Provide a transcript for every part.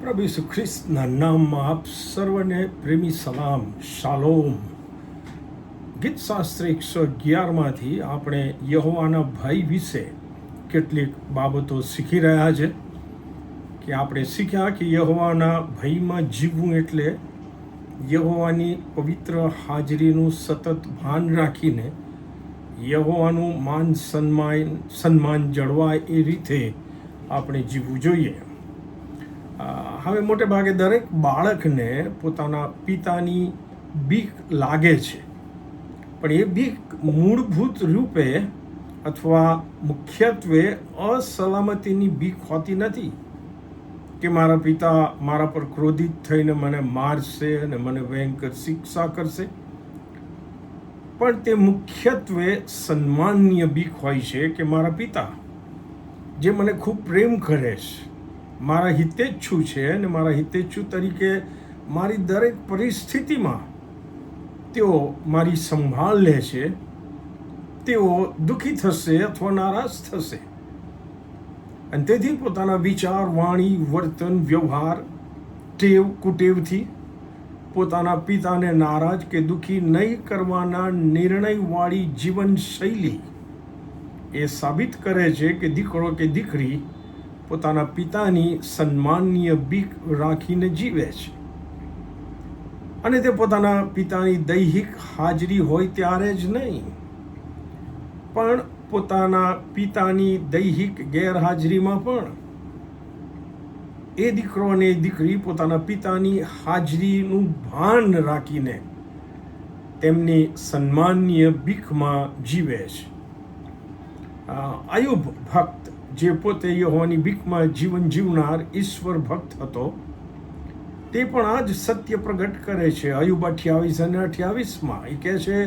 પ્રભુ ઈસુ ખ્રિસ્તના નામમાં આપ સર્વને પ્રેમી સલામ, શાલોમ. ગીત શાસ્ત્ર 111માંથી આપણે યહોવાના ભય વિશે કેટલીક બાબતો શીખી રહ્યા છે કે આપણે શીખ્યા કે યહોવાના ભયમાં જીવવું એટલે યહોવાની પવિત્ર હાજરીનું સતત ભાન રાખીને યહોવાનું માન સન્માન જળવાય એ રીતે આપણે જીવવું જોઈએ. હવે મોટે ભાગે દરેક બાળકને પોતાના પિતાની બીક લાગે છે, પણ એ બીક મૂળભૂત રૂપે અથવા મુખ્યત્વે અસલામતીની બીક હોતી નથી કે મારા પિતા મારા પર ક્રોધિત થઈને મને મારશે અને મને ભયંકર શિક્ષા કરશે, પણ તે મુખ્યત્વે સન્માનીય બીક હોય છે કે મારા પિતા જે મને ખૂબ પ્રેમ કરે છે, મારા હિતેચ્છુ છે અને મારા હિતેચ્છુ તરીકે મારી દરેક પરિસ્થિતિમાં તેઓ મારી સંભાળ લે છે. તેઓ દુઃખી થશે અથવા નારાજ થશે અને તેથી પોતાના વિચાર, વાણી, વર્તન, વ્યવહાર, ટેવ, કુટેવથી પોતાના પિતાને નારાજ કે દુઃખી નહીં કરવાના નિર્ણયવાળી જીવનશૈલી એ સાબિત કરે છે કે દીકરો કે દીકરી પોતાના પિતાની સન્માનીય બીક રાખીને જીવે છે, અને તે પોતાના પિતાની દૈહિક હાજરી હોય ત્યારે જ નહીં, પણ પોતાના પિતાની દૈહિક ગેરહાજરીમાં પણ એ દીકરો અને દીકરી પોતાના પિતાની હાજરીનું ભાન રાખીને તેમની સન્માનીય બીકમાં જીવે છે. અયુબ ભક્ત, જે પોતે યહોવાની બીકમાં જીવન જીવનાર ઈશ્વર ભક્ત હતો, તે પણ આ જ સત્ય પ્રગટ કરે છે. અયુબ 28 અને 28માં એ કહે છે,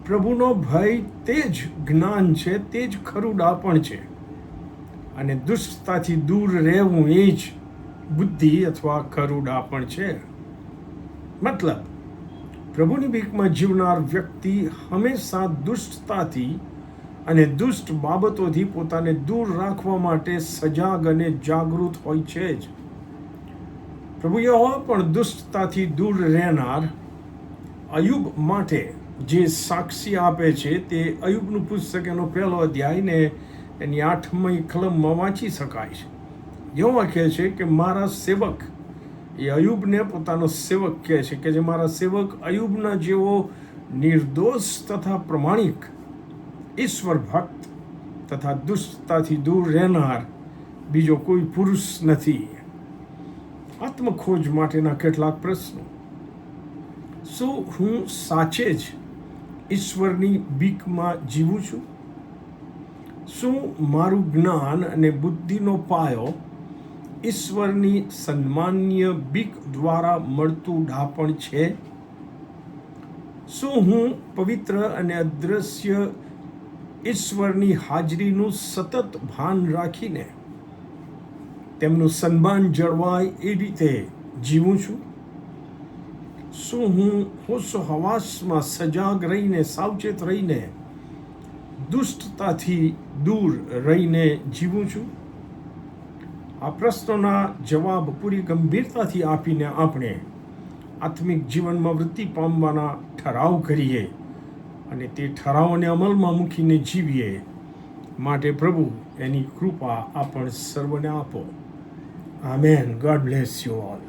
પ્રભુનો ભય તે જ જ્ઞાન છે, તે જ ખરું ડાપણ છે, અને દુષ્ટતાથી દૂર રહેવું એ જ બુદ્ધિ અથવા ખરું ડાપણ છે. મતલબ, પ્રભુની બીકમાં જીવનાર વ્યક્તિ હંમેશા દુષ્ટતાથી અને દુષ્ટ બાબતોથી પોતાને દૂર રાખવા માટે સજાગ અને જાગૃત હોય છે જ. પ્રભુ યહોવા પણ દુષ્ટતાથી દૂર રહેનાર અયુબ માટે જે સાક્ષી આપે છે તે અયુબનું પુસ્તક એનો 1 અધ્યાય ને એની 8મી કલમમાં વાંચી શકાય છે. યહોવા કહે છે કે મારા સેવક, એ અયુબને પોતાનો સેવક કહે છે કે જે મારા સેવક અયુબના જેવો નિર્દોષ તથા પ્રમાણિક ઈશ્વર ભક્ત તથા દુષ્ટતાથી દૂર રહેનાર બીજો કોઈ પુરુષ નથી. આત્મખોજ માટેના કેટલાક પ્રશ્નો. શું હું સાચે જ ઈશ્વરની બીકમાં જીવું છું? શું મારું જ્ઞાન અને બુદ્ધિનો પાયો ઈશ્વરની સન્માનીય બીક દ્વારા મળતું ડાપણ છે? શું હું પવિત્ર અને અદ્રશ્ય ઈશ્વરની હાજરીનું સતત ભાન રાખીને તેમનું સન્માન જળવાય એ રીતે જીવું છું? શું હું હોશ હવાસમાં સજાગ રહીને, સાવચેત રહીને, દુષ્ટતાથી દૂર રહીને જીવું છું? આ પ્રશ્નોના જવાબ પૂરી ગંભીરતાથી આપીને આપણે આત્મિક જીવનમાં વૃદ્ધિ પામવાના ઠરાવ કરીએ અને તે ઠરાવોને અમલમાં મૂકીને જીવીએ. માટે પ્રભુ એની કૃપા આપણ સર્વને આપો. Amen. God bless you all.